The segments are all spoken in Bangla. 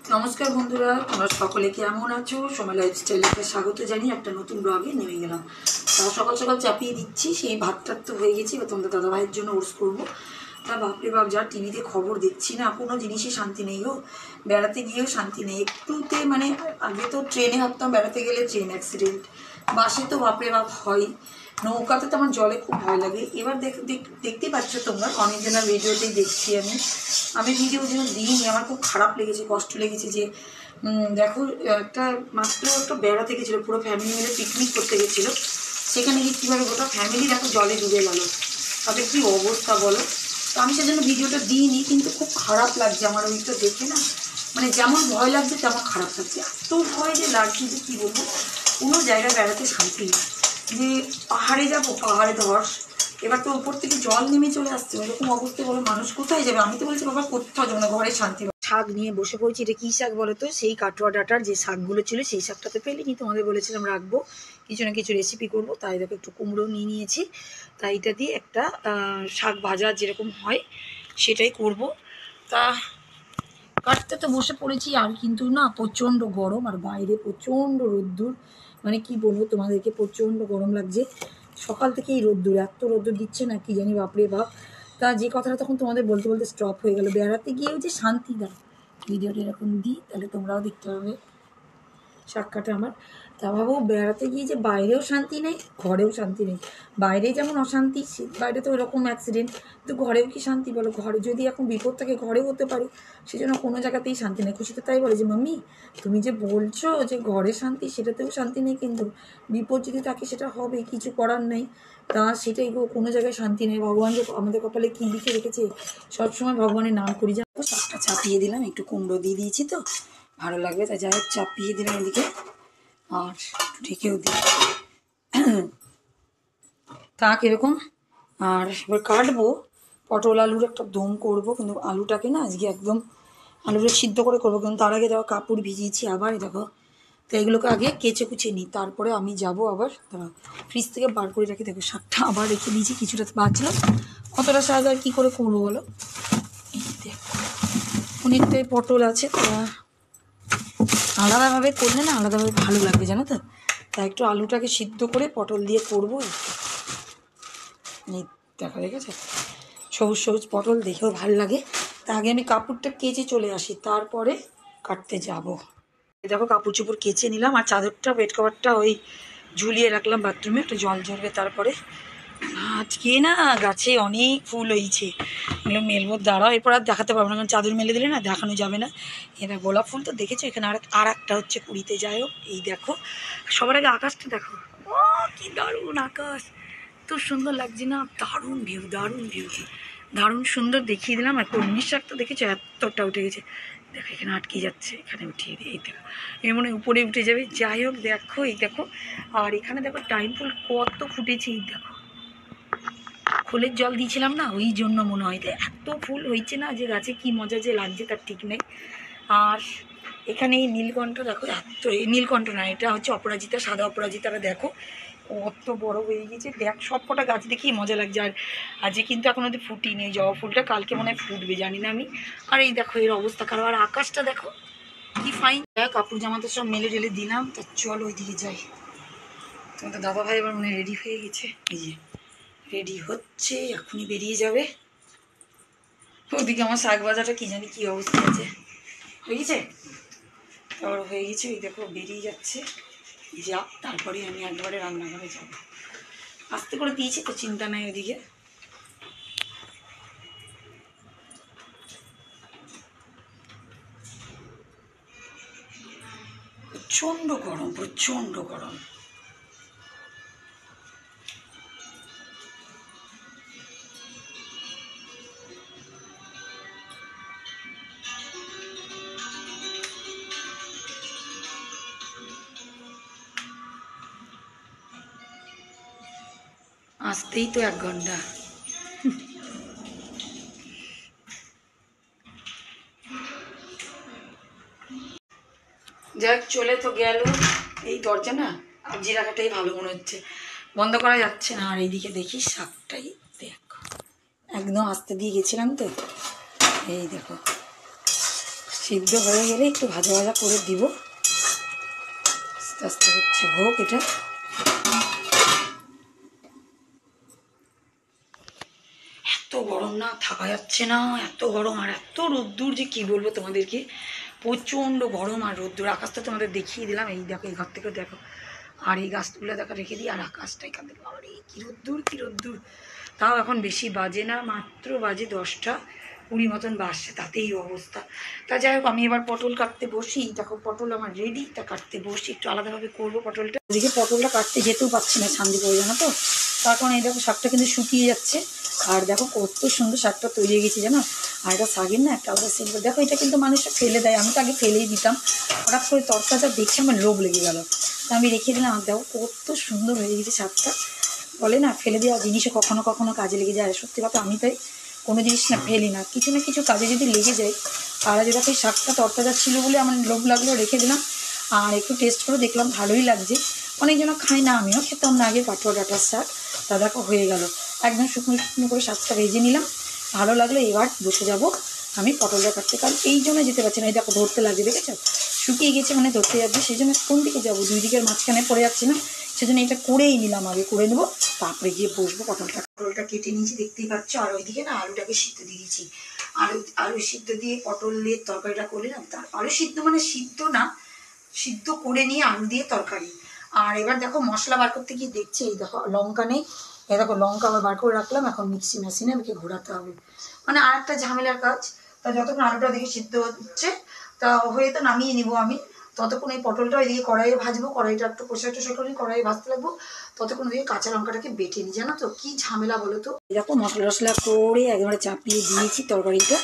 নমস্কার বন্ধুরা, তোমরা সকলে কেমন আছো? সময় লাইফস্টাইলকে স্বাগত জানিয়ে একটা নতুন ব্লগে নেমে গেলাম। তা সকাল সকাল চাপিয়ে দিচ্ছি, সেই ভাতটা তো হয়ে গেছে, এবার তোমাদের দাদাভাইয়ের জন্য ওটস করবো। তা বাপরে বাপ, যা টিভিতে খবর দেখছি না, কোনো জিনিসই শান্তি নেই গো। বেড়াতে গিয়েও শান্তি নেই একটুতে, মানে আগে তো ট্রেনে ভাবতাম বেড়াতে গেলে ট্রেন অ্যাক্সিডেন্ট, বাসে তো বাপরে বাপ হয়, নৌকাতে তো আমার জলে খুব ভয় লাগে। এবার দেখতেই পাচ্ছ তোমরা, অনেকজনের ভিডিওতেই দেখছি আমি ভিডিও যেন দিইনি, আমার খুব খারাপ লেগেছে, কষ্ট লেগেছে যে দেখো একটা মাত্র একটা বেড়াতে গেছিলো, পুরো ফ্যামিলি মিলে পিকনিক করতে গেছিলো, সেখানে গিয়ে কীভাবে গোটা ফ্যামিলি দেখো জলে ডুবে গেল, তাদের কী অবস্থা বলো। তো আমি সেজন্য ভিডিওটা দিইনি, কিন্তু খুব খারাপ লাগছে আমার ওইটা দেখে না, মানে যেমন ভয় লাগছে তেমন খারাপ লাগছে, এত ভয় যে লাগছে যে কী বলবো। কোনো জায়গায় বেড়াতে শান্তি নেই, যে পাহাড়ে যাবো, পাহাড়ে ধস, এবার তো উপর থেকে জল নেমে চলে আসছে, এরকম অবস্থা বলো মানুষ কোথায় যাবে। আমি তো বলছি বাবা কোথাও যাবো না, ঘরে শান্তি। শাক নিয়ে বসে পড়েছি, এটা কী শাক বলো তো? সেই কাটোয়া ডাটার যে শাকগুলো ছিল সেই শাকটাতে পেলিনি, তোমাদের বলেছিলাম রাখবো, কিছু না কিছু রেসিপি করবো, তাই দেখো একটু কুমড়ো নিয়ে নিয়েছি, তাই এটা দিয়ে একটা শাক ভাজা যেরকম হয় সেটাই করব। তা কাটতে তো বসে পড়েছি, আর কিন্তু না প্রচণ্ড গরম, আর বাইরে প্রচণ্ড রোদ্দুর, মানে কি বলবো তোমাদেরকে, প্রচণ্ড গরম লাগছে সকাল থেকেই রোদ্দুর, এত রোদ্দুর দিচ্ছে না কি জানি বাপরে বাপ। তা যে কথাটা তখন তোমাদের বলতে বলতে স্টপ হয়ে গেল, বেড়াতে গিয়েও যে শান্তি দেয়, ভিডিওটা এরকম দিই তাহলে তোমরাও দেখতে পাবে সাক্ষাৎটা আমার। তা ভাবো বেড়াতে গিয়ে যে বাইরেও শান্তি নেই, ঘরেও শান্তি নেই। বাইরে যেমন অশান্তি, বাইরে তো ওরকম অ্যাক্সিডেন্ট, তো ঘরেও কি শান্তি বলো? ঘরে যদি এখন বিপদ থাকে ঘরেও হতে পারে, সেজন্য কোনো জায়গাতেই শান্তি নেই। খুশি তো তাই বলে যে মাম্মি তুমি যে বলছো যে ঘরে শান্তি, সেটাতেও শান্তি নেই, কিন্তু বিপদ যদি থাকে সেটা হবে, কিছু করার নেই। তা সেটাই গো, কোনো জায়গায় শান্তি নেই। ভগবান যে আমাদের কপালে কী লিখে রেখেছে, সবসময় ভগবানের নাম করি। যা শাকটা চাপিয়ে দিলাম, একটু কুমড়ো দিয়ে দিয়েছি তো ভালো লাগবে, তাই যাই হোক চাপিয়ে দিলাম এদিকে, আর ঢেকেও দিই থাক এরকম। আর এবার কাটবো, পটল আলুর একটা দম করবো, কিন্তু আলুটাকে না আজকে একদম আলুটা সিদ্ধ করে করবো, কিন্তু তার আগে দেখো কাপড় ভিজিয়েছি আবার, দেখো। তো এগুলোকে আগে কেচে কুচে নিই, তারপরে আমি যাব আবার ফ্রিজ থেকে বার করে রাখি। দেখো শাকটা আবার রেখে দিয়েছি, কিছুটা বাঁচলো, কতটা শাক আর কী করে করবো বলো। এই দেখো অনেকটাই পটল আছে, তা আলাদাভাবে করলে না আলাদাভাবে ভালো লাগবে জানো তো, তাই একটু আলুটাকে সিদ্ধ করে পটল দিয়ে করবো। এই দেখা দেখেছে সবুজ সবুজ পটল, দেখেও ভালো লাগে। তা আগে আমি কাপড়টা কেচে চলে আসি, তারপরে কাটতে যাব। দেখো কাপড় চোপড় কেচে নিলাম, আর চাদরটা বেড কভারটা ওই ঝুলিয়ে রাখলাম বাথরুমে, একটু জল ঝরবে তারপরে। আজকে না গাছে অনেক ফুল হয়েছে, এগুলো মেলবো, দাঁড়াও, এরপর আর দেখাতে পারবো না, কারণ চাদর মেলে দিলে না দেখানো যাবে না। এটা গোলাপ ফুল তো দেখেছো, এখানে আর একটা হচ্ছে কুড়িতে, যাই হোক। এই দেখো সবার আগে আকাশটা দেখো, ও কি দারুণ আকাশ, এত সুন্দর লাগছে না, দারুণ ভিউ, দারুণ ভিউ, দারুণ সুন্দর দেখিয়ে দিলাম। আর কর্নির শাক তো দেখেছো এতটা উঠে গেছে, দেখো এখানে আটকে যাচ্ছে, এখানে উঠিয়ে দিই, এই দেখো এর মনে উপরে উঠে যাবে। যাই হোক দেখো, এই দেখো, আর এখানে দেখো টাইম ফুল কত ফুটেছে, এই দেখো খোলের জল দিয়েছিলাম না, ওই জন্য মনে হয় এত ফুল হয়েছে না, যে গাছে কি মজা যে লাগছে তার ঠিক নেই। আর এখানে এই নীলকণ্ঠ দেখো, এত এই নীলকণ্ঠ না, এটা হচ্ছে অপরাজিতা, সাদা অপরাজিতাটা দেখো কত বড় হয়ে গেছে, দেখ সব কটা গাছ দেখি মজা লাগছে। আর আজকে কিন্তু এখন ওদের ফুটি নেই, জবা ফুলটা কালকে মনে হয় ফুটবে, জানি না আমি। আর এই দেখো এর অবস্থা খারাপ, আর আকাশটা দেখো কি ফাইন। কাপড় জামাতে সব মেলে টেলে দিলাম, তা চলো ওইদিকে যাই। তোমাদের দাদা ভাই এবার মনে রেডি হয়ে গেছে, এই যে রেডি হচ্ছে, এখনই বেরিয়ে যাবে। ওদিকে আমার শাক ভাজাটা কি জানি কি অবস্থা আছে, হয়ে গেছে, তারপর হয়ে গেছে, ওই দেখো বেরিয়ে যাচ্ছে, যা তারপরে আমি একবারে রান্নাঘরে যাবো। আস্তে করে দিয়েছি তো চিন্তা নাই ওদিকে। প্রচণ্ড গরম, প্রচণ্ড গরম। আসতেই তো 1 ঘন্টা। যাক চলে তো গেল, এই দরজা না আবজি রাখাটাই ভালো মনে হচ্ছে, বন্ধ করা যাচ্ছে না। আর এইদিকে দেখি শাকটাই দেখো, একদম আস্তে দিয়ে গেছিলাম তো, এই দেখো সিদ্ধ হয়ে গেলে একটু ভাজা ভাজা করে দিব, আস্তে আস্তে হচ্ছে হোক। এটা এত গরম না, থাকা যাচ্ছে না, এত গরম আর এত রোদ্দুর যে কি বলবো তোমাদেরকে, প্রচণ্ড গরম আর রোদ্দুর। আকাশটা তোমাদের দেখিয়ে দিলাম, এই দেখো এই ঘর থেকে দেখো, আর এই গাছগুলো দেখো রেখে দিই, আর আকাশটা এখান থেকে আরে কী রোদ্দুর কী রোদ্দুর। তাও এখন বেশি বাজে না, মাত্র বাজে 10টা 20 মতন বাজছে, তাতেই অবস্থা। তা যাই হোক, আমি এবার পটল কাটতে বসি। দেখো পটল আমার রেডি, তা কাটতে বসি, একটু আলাদাভাবে করবো পটলটা। এদিকে পটলটা কাটতে যেতেও পারছি না, ছান্দি করে জানো তো, তার কারণ এই দেখো শাকটা কিন্তু শুকিয়ে যাচ্ছে। আর দেখো কত সুন্দর শাকটা তৈরি হয়ে গেছে জানো। আর এটা শাকের না একটা আলাদা সেন্ট। দেখো এটা কিন্তু মানুষটা ফেলে দেয়, আমি তো আগে ফেলেই দিতাম, হঠাৎ করে তরকাটা দেখছি আমার লোভ লেগে গেল, তা আমি রেখে দিলাম। আর দেখো কত সুন্দর হয়ে গেছে শাকটা। বলে না ফেলে দেওয়া জিনিসও কখনো কখনো কাজে লেগে যায়। সত্যি কথা, আমি তাই কোনো জিনিস না ফেলি না, কিছু না কিছু কাজে যদি লেগে যায়। আর যেটা সেই শাকটা তরকাটা ছিল বলে আমার লোভ লাগলো, রেখে দিলাম। আর একটু টেস্ট করে দেখলাম ভালোই লাগছে। অনেকজন খায় না, আমিও খেতাম না আগে পাটুয়া ডাঁটার শাক। তা দেখো হয়ে গেল, একদম শুকনো শুকনো করে শাকটা ভেজে নিলাম, ভালো লাগলো। এবার বসে যাব আমি পটলটা কাটতে, কারণ এই জন্য যেতে পারছি না। এই দেখো ধরতে লাগছে, দেখেছো শুকিয়ে গেছে মানে ধরতে যাচ্ছে, সেই জন্য কোন দিকে যাবো, দুই দিকের মাঝখানে পড়ে যাচ্ছে না, সেজন্য এটা করেই নিলাম, আগে করে নেবো, তারপরে গিয়ে বসবো। পটলটা কেটে নিয়েছি দেখতেই পাচ্ছ, আর ওইদিকে না আলুটাকে সিদ্ধ দিয়ে দিয়েছি। আলু সিদ্ধ দিয়ে পটল দিয়ে তরকারিটা করে না, তার আলু সিদ্ধ মানে সিদ্ধ না, সিদ্ধ করে নিয়ে আলু দিয়ে তরকারি। আর এবার দেখো মশলা বার করতে গিয়ে দেখছি, এই দেখো লঙ্কা নেই, এই দেখো লঙ্কা আবার বার করে রাখলাম, এখন মিক্সি মেশিনে আমাকে ঘোরাতে হবে, মানে আর একটা ঝামেলার কাজ। তা যতক্ষণ আলুটা দেখে সিদ্ধ হচ্ছে, তা হয়ে তো নামিয়ে নিব আমি, ততক্ষণ এই পটলটা ওইদিকে কড়াইয়ে ভাজবো, কড়াইটা একটু কষা টষা করে কড়াইয়ে ভাজতে লাগবো, ততক্ষণ ওইদিকে কাঁচা লঙ্কাটাকে বেটে নিই। জানো তো কী ঝামেলা বলো তো। দেখো মশলা টশলা করে একেবারে চাপিয়ে দিয়েছি তরকারিটা,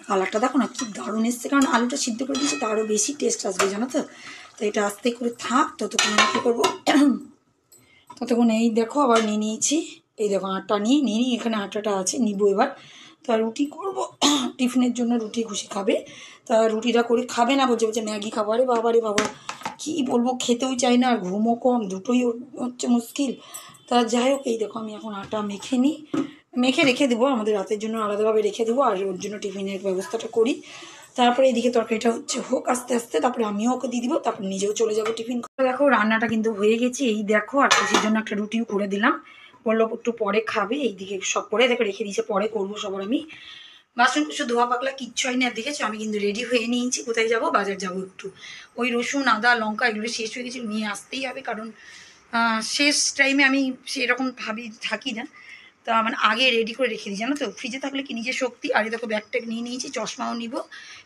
কালারটা দেখো না কি দারুণ এসছে, কারণ আলুটা সিদ্ধ করে দিয়েছি, তো আরও বেশি টেস্ট আসবে জানো তো। তো এটা আস্তে করে থাক, ততক্ষণ আমি কী করবো, ততক্ষণ এই দেখো আবার নিয়ে নিয়েছি, এই দেখো আটা নিয়ে এখানে আটাটা আছে, নিব এবার। তা রুটি করবো টিফিনের জন্য, রুটি খুশি খাবে, তা রুটিটা করে খাবে না, বলছে বলছে ম্যাগি খাবো। আরে বাবা রে বাবা, কী বলবো, খেতেও চাই না আর ঘুমও কম, দুটোই হচ্ছে মুশকিল। তা যাই হোক, এই দেখো আমি এখন আটা মেখে রেখে দেবো, আমাদের রাতের জন্য আলাদাভাবে রেখে দেবো, আর ওর জন্য টিফিনের ব্যবস্থাটা করি। তারপরে এদিকে তরকারিটা হচ্ছে হোক আস্তে আস্তে, তারপরে আমিও ওকে দিয়ে দিব, তারপরে নিজেও চলে যাবো টিফিন। দেখো রান্নাটা কিন্তু হয়ে গেছে, এই দেখো, আর খুশির জন্য একটা রুটিও করে দিলাম, বললো একটু পরে খাবে, এইদিকে সব করে দেখো রেখে দিয়েছে, পরে করবো সবার। আমি বাসন কুসু ধোয়া পাকলা কিচ্ছু হয়নি। আর দেখেছো আমি কিন্তু রেডি হয়ে নিয়েছি, কোথায় যাব, বাজার যাব একটু, ওই রসুন আদা লঙ্কা এগুলো শেষ হয়ে গেছে, নিয়ে আসতেই হবে, কারণ শেষ টাইমে আমি সেরকম থাকি না, তা মানে আগে রেডি করে রেখে দিই জানো তো, ফ্রিজে থাকলে কি নিজের শক্তি। আর দেখো ব্যাগ ট্যাগ নিয়ে নিয়েছি, চশমাও নিব,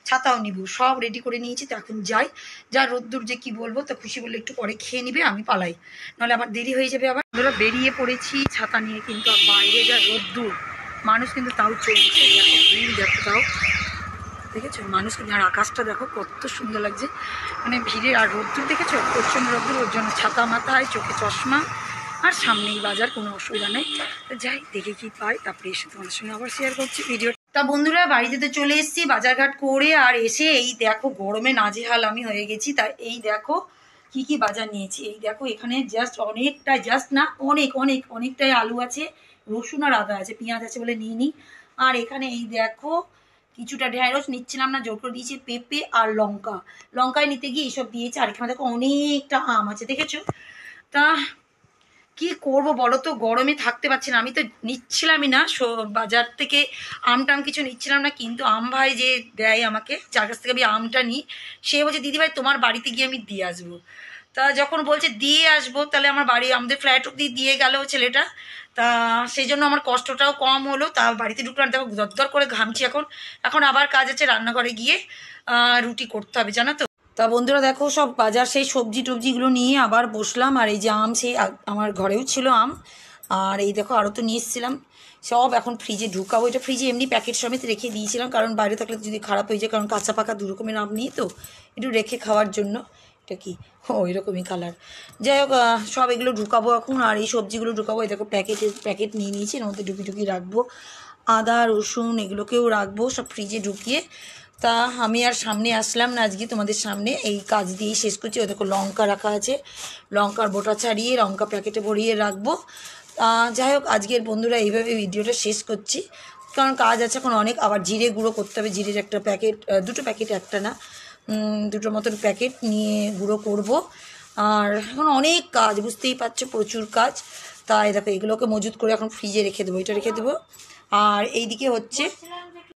ছাতাও নিব, সব রেডি করে নিয়েছি। তো এখন যাই, যা রোদ্দুর যে কি বলবো, তা খুশি বললে একটু পরে খেয়ে নিবে, আমি পালাই, নাহলে আমার দেরি হয়ে যাবে। আবার ধরো বেরিয়ে পড়েছি ছাতা নিয়ে, কিন্তু আর বাইরে যা রোদ্দুর, মানুষ কিন্তু তাও চলছে, দেখো ভিড় দেখো, তাও দেখেছো মানুষ কিন্তু। আর আকাশটা দেখো কত সুন্দর লাগছে, মানে ভিড়ে আর রোদ্দুর দেখেছো, প্রচণ্ড রোদ্দুর, ওর জন্য ছাতা মাথায়, চোখে চশমা, আর সামনেই বাজার, কোনো অসুবিধা নেই। তো যাই দেখে কি পাই, তারপরে এসে তোমাদের সঙ্গে আবার শেয়ার করছি ভিডিও। তা বন্ধুরা বাড়িতে তো চলে এসেছি বাজারঘাট করে, আর এসে এই দেখো গরমে নাজেহাল আমি হয়ে গেছি। তাই এই দেখো কি কি বাজার নিয়েছি, এই দেখো এখানে জাস্ট অনেকটা, জাস্ট না অনেকটাই আলু আছে, রসুন আর আদা আছে, পেঁয়াজ আছে বলে নিয়ে নিই। আর এখানে এই দেখো কিছুটা ঢেঁড়স নিচ্ছিলাম না, জোর করে দিয়েছি, পেঁপে আর লঙ্কায় নিতে গিয়ে এইসব দিয়েছে। আর এখানে দেখো অনেকটা আম আছে, দেখেছো। তা কি করব বলো তো, গরমে থাকতে পারছি না, আমি তো নিচ্ছিলামই না বাজার থেকে টাম কিছু নিচ্ছিলাম না, কিন্তু আম ভাই যে দেয় আমাকে, যার কাছ থেকে আমি আমটা নিই, সে বলছে দিদিভাই তোমার বাড়িতে গিয়ে আমি দিয়ে আসবো। তা যখন বলছে দিয়ে আসবো, তাহলে আমার বাড়ি আমাদের ফ্ল্যাট অব্দি দিয়ে গেল ছেলেটা, তা সেই জন্য আমার কষ্টটাও কম হলো। তা বাড়িতে ঢুকলাম, দেখো দরদর করে ঘামছি, এখন আবার কাজ আছে, রান্নাঘরে গিয়ে রুটি করতে হবে জানো তো। তা বন্ধুরা দেখো সব বাজার সেই সবজি টবজিগুলো নিয়ে আবার বসলাম, আর এই যে আম, সেই আমার ঘরেও ছিল আম, আর এই দেখো আরও তো নিয়ে এসেছিলাম, সব এখন ফ্রিজে ঢুকাবো। এটা ফ্রিজে এমনি প্যাকেট সমেত রেখে দিয়েছিলাম, কারণ বাইরে থাকলে যদি খারাপ হয়ে যায়, কারণ কাঁচা পাকা দু রকমের আম নিয়ে তো একটু রেখে খাওয়ার জন্য। এটা কি ওই রকমই কালার, যাই হোক সব এগুলো ঢুকাবো এখন, আর এই সবজিগুলো ঢুকাবো। এই দেখো প্যাকেট নিয়ে নিয়েছি, এর মধ্যে ঢুকি রাখবো, আদা রসুন এগুলোকেও রাখবো সব ফ্রিজে ঢুকিয়ে। তা আমি আর সামনে আসলাম না আজকে তোমাদের সামনে, এই কাজ দিয়েই শেষ করছি। ও দেখো লঙ্কা রাখা আছে, লঙ্কার বোটা ছাড়িয়ে লঙ্কা প্যাকেটে ভরিয়ে রাখবো। যাই হোক আজকের বন্ধুরা এইভাবে ভিডিওটা শেষ করছি। কারণ কাজ আছে এখন অনেক। আবার জিরে গুঁড়ো করতে হবে, জিরের একটা প্যাকেট, দুটো প্যাকেট, একটা না দুটোর মতন প্যাকেট নিয়ে গুঁড়ো করব। আর এখন অনেক কাজ, বুঝতেই পারছো, প্রচুর কাজ। তাই দেখো এগুলোকে মজুত করে এখন ফ্রিজে রেখে দেবো, এটা রেখে দেবো। আর এইদিকে হচ্ছে